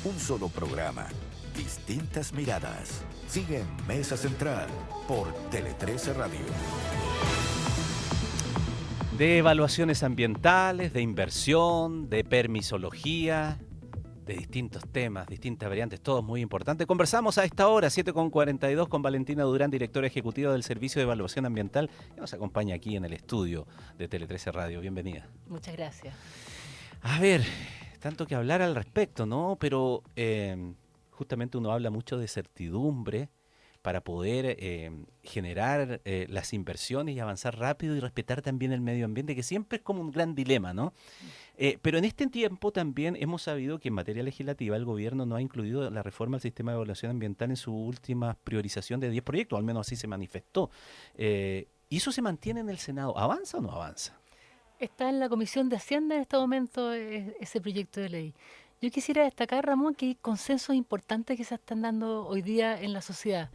Un solo programa, distintas miradas. Sigue en Mesa Central por Tele 13 Radio. De evaluaciones ambientales, de inversión, de permisología, de distintos temas, distintas variantes, todos muy importantes. Conversamos a esta hora, 7:42, con Valentina Durán, directora ejecutiva del Servicio de Evaluación Ambiental, que nos acompaña aquí en el estudio de Tele 13 Radio. Bienvenida. Muchas gracias. A ver, tanto que hablar al respecto, ¿no? Pero justamente uno habla mucho de certidumbre para poder generar las inversiones y avanzar rápido y respetar también el medio ambiente, que siempre es como un gran dilema, ¿no? Pero en este tiempo también hemos sabido que en materia legislativa el gobierno no ha incluido la reforma al sistema de evaluación ambiental en su última priorización de 10 proyectos, al menos así se manifestó. ¿Y eso se mantiene en el Senado? ¿Avanza o no avanza? Está en la Comisión de Hacienda en este momento ese proyecto de ley. Yo quisiera destacar, Ramón, que hay consensos importantes que se están dando hoy día en la sociedad.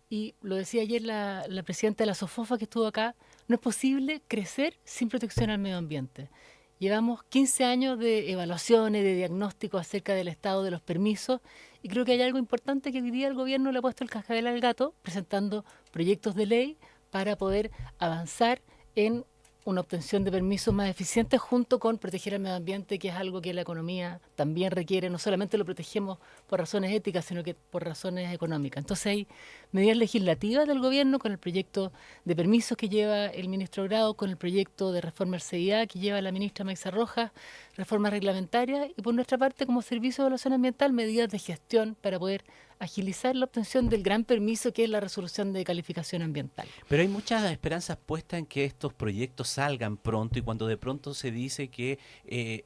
Y lo decía ayer la presidenta de la SOFOFA que estuvo acá, no es posible crecer sin protección al medio ambiente. Llevamos 15 años de evaluaciones, de diagnósticos acerca del estado de los permisos, y creo que hay algo importante que hoy día el gobierno le ha puesto el cascabel al gato, presentando proyectos de ley para poder avanzar en una obtención de permisos más eficiente junto con proteger el medio ambiente, que es algo que la economía también requiere. No solamente lo protegemos por razones éticas, sino que por razones económicas. Entonces hay medidas legislativas del gobierno con el proyecto de permisos que lleva el ministro Grau, con el proyecto de reforma al CIA que lleva la ministra Maixa Rojas, reformas reglamentarias y por nuestra parte como Servicio de Evaluación Ambiental medidas de gestión para poder agilizar la obtención del gran permiso que es la resolución de calificación ambiental. Pero hay muchas esperanzas puestas en que estos proyectos salgan pronto, y cuando de pronto se dice que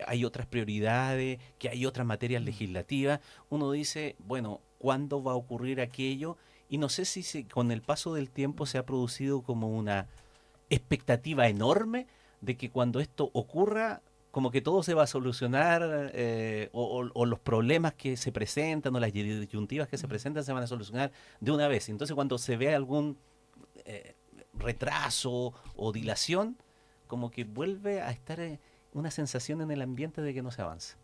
hay otras prioridades, que hay otras materias legislativas, uno dice, bueno, ¿cuándo va a ocurrir aquello? Y no sé si con el paso del tiempo se ha producido como una expectativa enorme de que cuando esto ocurra, como que todo se va a solucionar, o los problemas que se presentan o las disyuntivas que se presentan se van a solucionar de una vez. Entonces cuando se ve algún retraso o dilación, como que vuelve a estar una sensación en el ambiente de que no se avanza.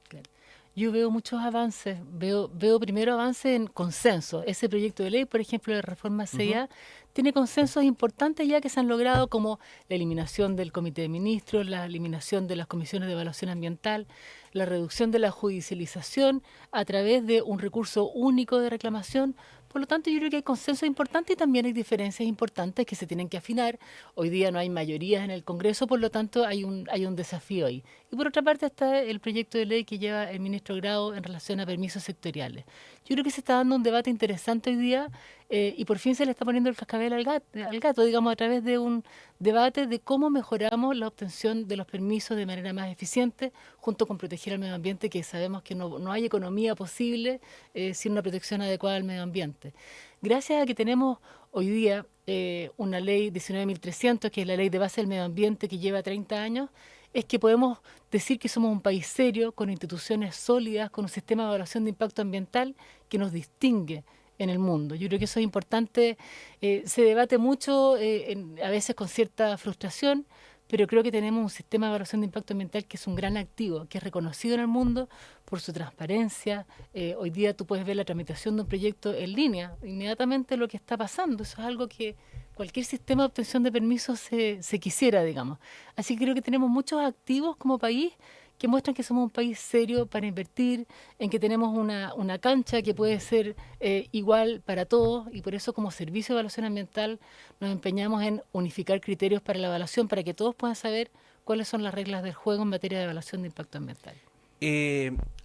Claro. Yo veo muchos avances, veo primero avances en consenso. Ese proyecto de ley, por ejemplo, de reforma CIA, tiene consensos importantes ya que se han logrado, como la eliminación del Comité de Ministros, la eliminación de las comisiones de evaluación ambiental, la reducción de la judicialización a través de un recurso único de reclamación. Por lo tanto, yo creo que hay consensos importantes y también hay diferencias importantes que se tienen que afinar. Hoy día no hay mayorías en el Congreso, por lo tanto hay un desafío ahí. Y por otra parte está el proyecto de ley que lleva el ministro Grau en relación a permisos sectoriales. Yo creo que se está dando un debate interesante hoy día y por fin se le está poniendo el cascabel al gato, digamos, a través de un debate de cómo mejoramos la obtención de los permisos de manera más eficiente, junto con proteger al medio ambiente, que sabemos que no hay economía posible sin una protección adecuada al medio ambiente. Gracias a que tenemos hoy día una ley 19.300, que es la ley de base del medio ambiente, que lleva 30 años, es que podemos decir que somos un país serio, con instituciones sólidas, con un sistema de evaluación de impacto ambiental que nos distingue en el mundo. Yo creo que eso es importante. Se debate mucho, a veces con cierta frustración, pero creo que tenemos un sistema de evaluación de impacto ambiental que es un gran activo, que es reconocido en el mundo por su transparencia. Hoy día tú puedes ver la tramitación de un proyecto en línea, inmediatamente lo que está pasando. Eso es algo que cualquier sistema de obtención de permisos se quisiera, digamos. Así que creo que tenemos muchos activos como país que muestran que somos un país serio para invertir, en que tenemos una cancha que puede ser igual para todos, y por eso como Servicio de Evaluación Ambiental nos empeñamos en unificar criterios para la evaluación para que todos puedan saber cuáles son las reglas del juego en materia de evaluación de impacto ambiental.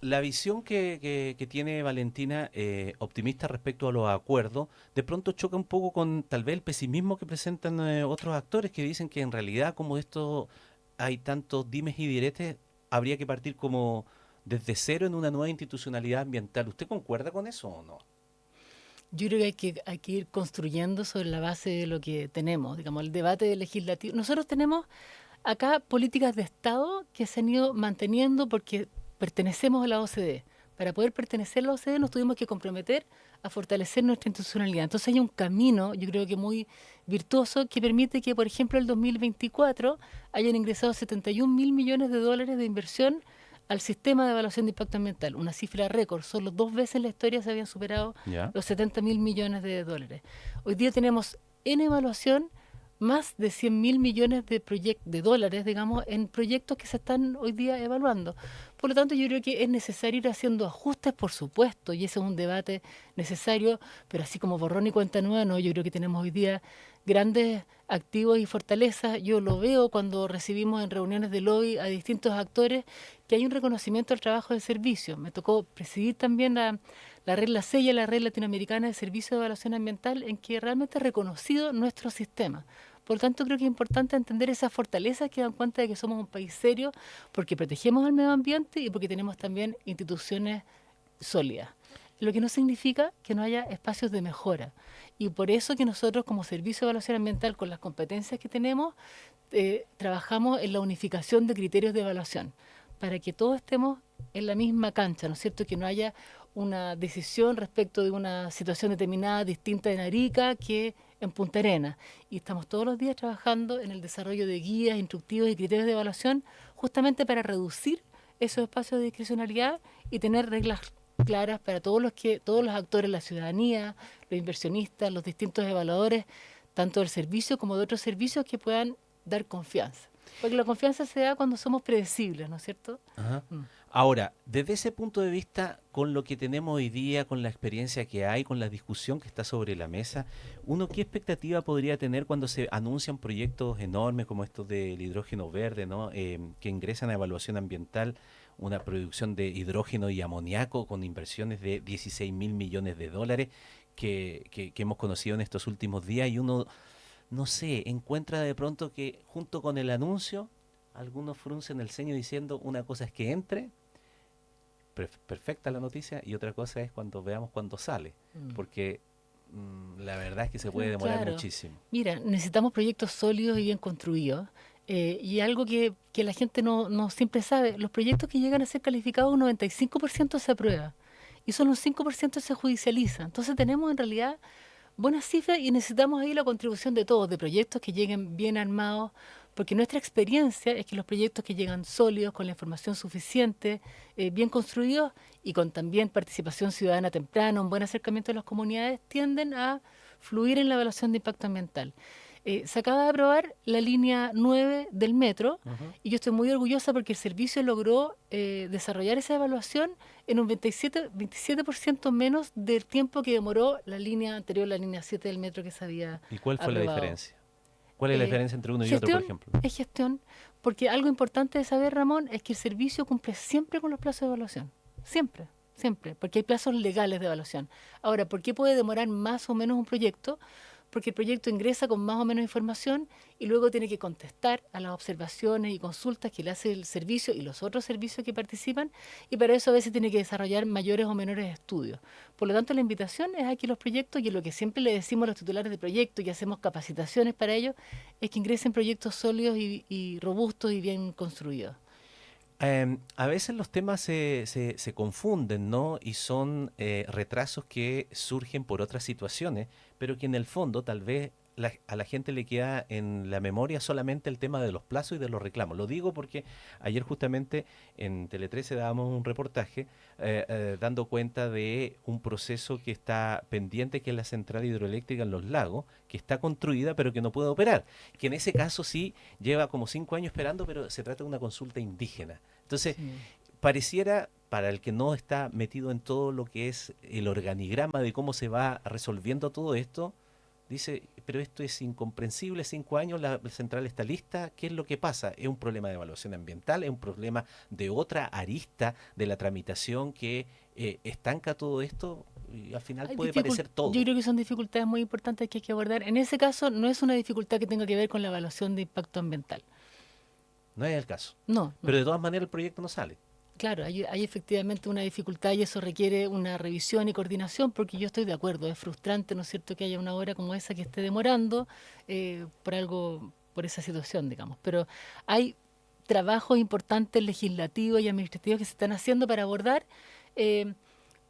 La visión que tiene Valentina, optimista respecto a los acuerdos, de pronto choca un poco con tal vez el pesimismo que presentan otros actores que dicen que en realidad, como esto hay tantos dimes y diretes, habría que partir como desde cero en una nueva institucionalidad ambiental. ¿Usted concuerda con eso o no? Yo creo que hay que ir construyendo sobre la base de lo que tenemos, digamos, el debate legislativo. Nosotros tenemos acá políticas de Estado que se han ido manteniendo porque pertenecemos a la OCDE. Para poder pertenecer a la OCDE nos tuvimos que comprometer a fortalecer nuestra institucionalidad. Entonces hay un camino, yo creo que muy virtuoso, que permite que, por ejemplo, el 2024 hayan ingresado 71.000 millones de dólares de inversión al sistema de evaluación de impacto ambiental, una cifra récord. Solo 2 veces en la historia se habían superado ¿Ya? los 70.000 millones de dólares. Hoy día tenemos en evaluación más de 100.000 millones de dólares, digamos, en proyectos que se están hoy día evaluando. Por lo tanto, yo creo que es necesario ir haciendo ajustes, por supuesto, y ese es un debate necesario, pero así como borrón y cuenta nueva, no, yo creo que tenemos hoy día grandes activos y fortalezas. Yo lo veo cuando recibimos en reuniones de lobby a distintos actores, que hay un reconocimiento al trabajo de servicio. Me tocó presidir también la red La Sella, la red latinoamericana de servicio de evaluación ambiental, en que realmente es reconocido nuestro sistema. Por lo tanto, creo que es importante entender esas fortalezas que dan cuenta de que somos un país serio, porque protegemos al medio ambiente y porque tenemos también instituciones sólidas. Lo que no significa que no haya espacios de mejora. Y por eso que nosotros, como Servicio de Evaluación Ambiental, con las competencias que tenemos, trabajamos en la unificación de criterios de evaluación, para que todos estemos en la misma cancha, ¿no es cierto? Que no haya una decisión respecto de una situación determinada distinta en Arica que en Punta Arenas. Y estamos todos los días trabajando en el desarrollo de guías, instructivos y criterios de evaluación, justamente para reducir esos espacios de discrecionalidad y tener reglas claras para todos los actores, la ciudadanía, los inversionistas, los distintos evaluadores, tanto del servicio como de otros servicios, que puedan dar confianza. Porque la confianza se da cuando somos predecibles, ¿no es cierto? Ajá. Mm. Ahora, desde ese punto de vista, con lo que tenemos hoy día, con la experiencia que hay, con la discusión que está sobre la mesa, ¿uno qué expectativa podría tener cuando se anuncian proyectos enormes como estos del hidrógeno verde, ¿no? Que ingresan a evaluación ambiental, una producción de hidrógeno y amoníaco con inversiones de 16.000 millones de dólares que hemos conocido en estos últimos días, y uno, no sé, encuentra de pronto que junto con el anuncio, algunos fruncen el ceño diciendo una cosa es que entre, perfecta la noticia, y otra cosa es cuando veamos cuándo sale, porque la verdad es que se puede demorar Claro. muchísimo. Mira, necesitamos proyectos sólidos y bien construidos. Y algo que la gente no siempre sabe, los proyectos que llegan a ser calificados, un 95% se aprueba y solo un 5% se judicializa. Entonces tenemos en realidad buenas cifras y necesitamos ahí la contribución de todos, de proyectos que lleguen bien armados, porque nuestra experiencia es que los proyectos que llegan sólidos, con la información suficiente, bien construidos y con también participación ciudadana temprana, un buen acercamiento de las comunidades, tienden a fluir en la evaluación de impacto ambiental. Se acaba de aprobar la línea 9 del metro Ujú. y yo estoy muy orgullosa porque el servicio logró desarrollar esa evaluación en un 27% menos del tiempo que demoró la línea anterior, la línea 7 del metro que se había ¿Y cuál fue la aprobado. diferencia? ¿Cuál es la diferencia entre uno y otro, por Gestión ejemplo? es gestión, porque algo importante de saber, Ramón, es que el servicio cumple siempre con los plazos de evaluación. Siempre, siempre, porque hay plazos legales de evaluación. Ahora, ¿por qué puede demorar más o menos un proyecto? Porque el proyecto ingresa con más o menos información y luego tiene que contestar a las observaciones y consultas que le hace el servicio y los otros servicios que participan, y para eso a veces tiene que desarrollar mayores o menores estudios. Por lo tanto, la invitación es a que los proyectos, y lo que siempre le decimos a los titulares de proyectos y hacemos capacitaciones para ellos, es que ingresen proyectos sólidos y robustos y bien construidos. A veces los temas se confunden, ¿no? Y son retrasos que surgen por otras situaciones, pero que en el fondo tal vez a la gente le queda en la memoria solamente el tema de los plazos y de los reclamos. Lo digo porque ayer justamente en Tele 13 dábamos un reportaje dando cuenta de un proceso que está pendiente, que es la central hidroeléctrica en Los Lagos, que está construida pero que no puede operar, que en ese caso sí lleva como 5 años esperando, pero se trata de una consulta indígena. Entonces, Sí. pareciera, para el que no está metido en todo lo que es el organigrama de cómo se va resolviendo todo esto, dice, pero esto es incomprensible, 5 años, la central está lista, ¿qué es lo que pasa? ¿Es un problema de evaluación ambiental? ¿Es un problema de otra arista de la tramitación que estanca todo esto? Y al final Hay puede dificul- parecer todo. Yo creo que son dificultades muy importantes que hay que abordar. En ese caso, no es una dificultad que tenga que ver con la evaluación de impacto ambiental. No es el caso. No, Pero no. de todas maneras el proyecto no sale. Claro, hay efectivamente una dificultad y eso requiere una revisión y coordinación, porque yo estoy de acuerdo, es frustrante, ¿no es cierto?, que haya una obra como esa que esté demorando por algo, por esa situación, digamos. Pero hay trabajos importantes legislativos y administrativos que se están haciendo para abordar eh,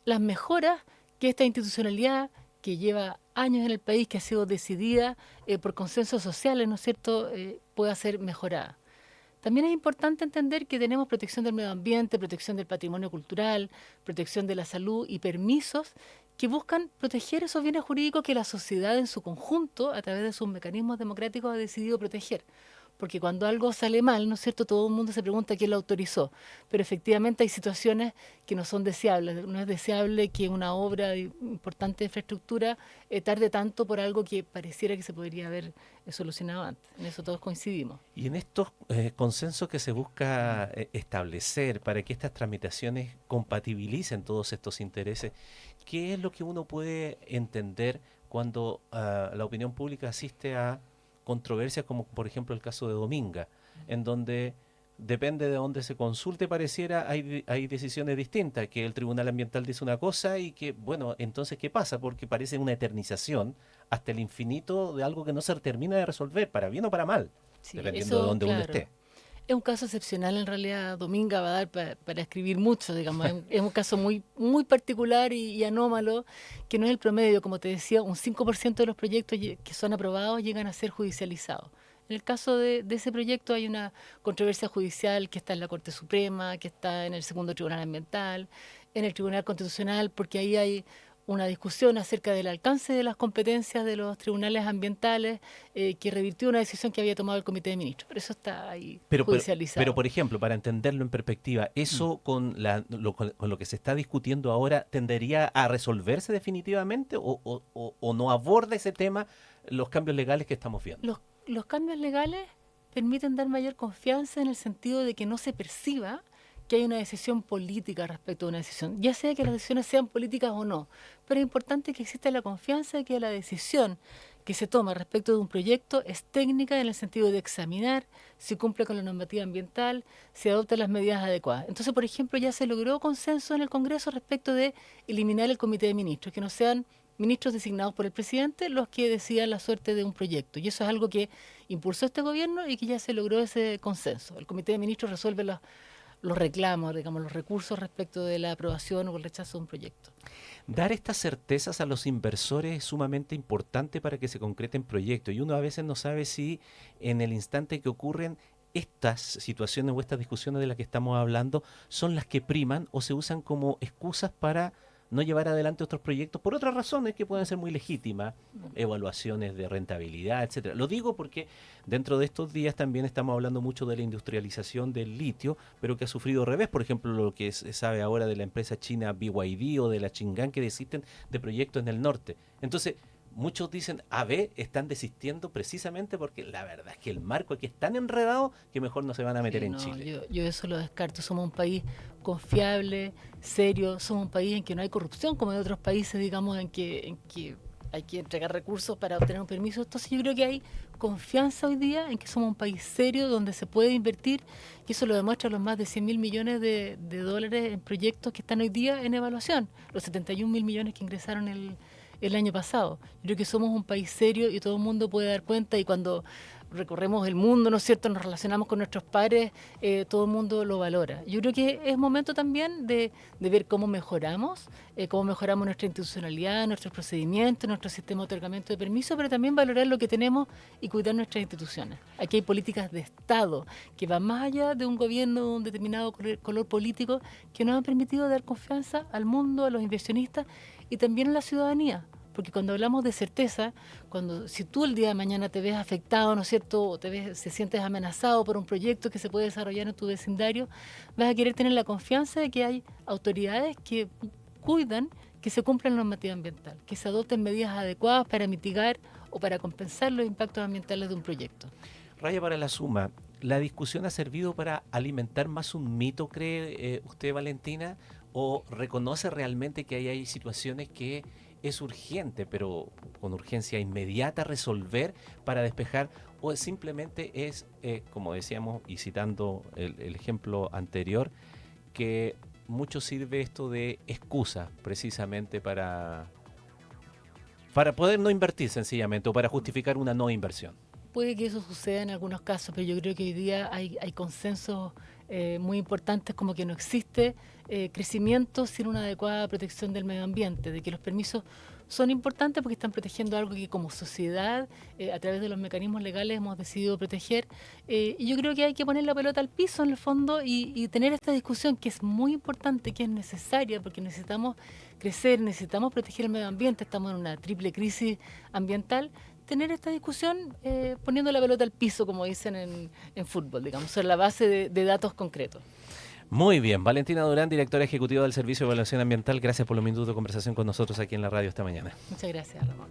las mejoras que esta institucionalidad, que lleva años en el país, que ha sido decidida por consensos sociales, ¿no es cierto?, pueda ser mejorada. También es importante entender que tenemos protección del medio ambiente, protección del patrimonio cultural, protección de la salud y permisos que buscan proteger esos bienes jurídicos que la sociedad en su conjunto, a través de sus mecanismos democráticos, ha decidido proteger. Porque cuando algo sale mal, ¿no es cierto?, todo el mundo se pregunta quién lo autorizó. Pero efectivamente hay situaciones que no son deseables. No es deseable que una obra de importante infraestructura tarde tanto por algo que pareciera que se podría haber solucionado antes. En eso todos coincidimos. Y en estos consensos que se busca establecer para que estas tramitaciones compatibilicen todos estos intereses, ¿qué es lo que uno puede entender cuando la opinión pública asiste a controversias como por ejemplo el caso de Dominga, en donde depende de dónde se consulte, pareciera hay decisiones distintas, que el Tribunal Ambiental dice una cosa y que, bueno, entonces ¿qué pasa? Porque parece una eternización hasta el infinito de algo que no se termina de resolver, para bien o para mal, Sí, dependiendo de dónde uno esté. Es un caso excepcional, en realidad. Dominga va a dar para escribir mucho, digamos. Es un caso muy, muy particular y anómalo, que no es el promedio. Como te decía, un 5% de los proyectos que son aprobados llegan a ser judicializados. En el caso de ese proyecto hay una controversia judicial que está en la Corte Suprema, que está en el segundo Tribunal Ambiental, en el Tribunal Constitucional, porque ahí hay una discusión acerca del alcance de las competencias de los tribunales ambientales que revirtió una decisión que había tomado el Comité de Ministros. Pero eso está ahí judicializado. Pero, por ejemplo, para entenderlo en perspectiva, ¿eso con lo que se está discutiendo ahora tendería a resolverse definitivamente o no aborda ese tema los cambios legales que estamos viendo? Los cambios legales permiten dar mayor confianza en el sentido de que no se perciba que hay una decisión política respecto a una decisión, ya sea que las decisiones sean políticas o no, pero es importante que exista la confianza de que la decisión que se toma respecto de un proyecto es técnica en el sentido de examinar si cumple con la normativa ambiental, si adopta las medidas adecuadas. Entonces, por ejemplo, ya se logró consenso en el Congreso respecto de eliminar el Comité de Ministros, que no sean ministros designados por el presidente los que decidan la suerte de un proyecto. Y eso es algo que impulsó este gobierno y que ya se logró ese consenso. El Comité de Ministros resuelve los reclamos, digamos, los recursos respecto de la aprobación o el rechazo de un proyecto. Dar estas certezas a los inversores es sumamente importante para que se concreten proyectos y uno a veces no sabe si en el instante que ocurren estas situaciones o estas discusiones de las que estamos hablando son las que priman o se usan como excusas para no llevar adelante otros proyectos por otras razones que pueden ser muy legítimas, evaluaciones de rentabilidad, etcétera. Lo digo porque dentro de estos días también estamos hablando mucho de la industrialización del litio, pero que ha sufrido revés. Por ejemplo, lo que se sabe ahora de la empresa china BYD o de la Chang'an, que desisten de proyectos en el norte. Entonces, muchos dicen, están desistiendo precisamente porque la verdad es que el marco aquí es tan enredado que mejor no se van a meter en Chile. Yo eso lo descarto. Somos un país confiable, serio, somos un país en que no hay corrupción como en otros países, digamos, en que hay que entregar recursos para obtener un permiso. Entonces yo creo que hay confianza hoy día en que somos un país serio donde se puede invertir y eso lo demuestran los más de 100.000 millones de dólares en proyectos que están hoy día en evaluación, los 71.000 millones que ingresaron el año pasado. Yo creo que somos un país serio y todo el mundo puede dar cuenta y cuando recorremos el mundo, ¿no es cierto?, nos relacionamos con nuestros pares, todo el mundo lo valora. Yo creo que es momento también de ver cómo mejoramos nuestra institucionalidad, nuestros procedimientos, nuestro sistema de otorgamiento de permiso, pero también valorar lo que tenemos y cuidar nuestras instituciones. Aquí hay políticas de Estado que van más allá de un gobierno de un determinado color político que nos han permitido dar confianza al mundo, a los inversionistas y también a la ciudadanía. Porque cuando hablamos de certeza, si tú el día de mañana te ves afectado, ¿no es cierto?, o te sientes amenazado por un proyecto que se puede desarrollar en tu vecindario, vas a querer tener la confianza de que hay autoridades que cuidan que se cumpla la normativa ambiental, que se adopten medidas adecuadas para mitigar o para compensar los impactos ambientales de un proyecto. Raya para la suma, ¿la discusión ha servido para alimentar más un mito, cree usted, Valentina, o reconoce realmente que hay situaciones que es urgente, pero con urgencia inmediata resolver para despejar, o simplemente es, como decíamos y citando el ejemplo anterior, que mucho sirve esto de excusa precisamente para poder no invertir sencillamente o para justificar una no inversión? Puede que eso suceda en algunos casos, pero yo creo que hoy día hay consensos muy importantes, como que no existe crecimiento sin una adecuada protección del medio ambiente, de que los permisos son importantes porque están protegiendo algo que como sociedad, a través de los mecanismos legales, hemos decidido proteger. Y yo creo que hay que poner la pelota al piso en el fondo y tener esta discusión que es muy importante, que es necesaria, porque necesitamos crecer, necesitamos proteger el medio ambiente, estamos en una triple crisis ambiental. Tener esta discusión poniendo la pelota al piso, como dicen en fútbol, digamos, sobre la base de datos concretos. Muy bien, Valentina Durán, directora ejecutiva del Servicio de Evaluación Ambiental, gracias por los minutos de conversación con nosotros aquí en la radio esta mañana. Muchas gracias, Ramón.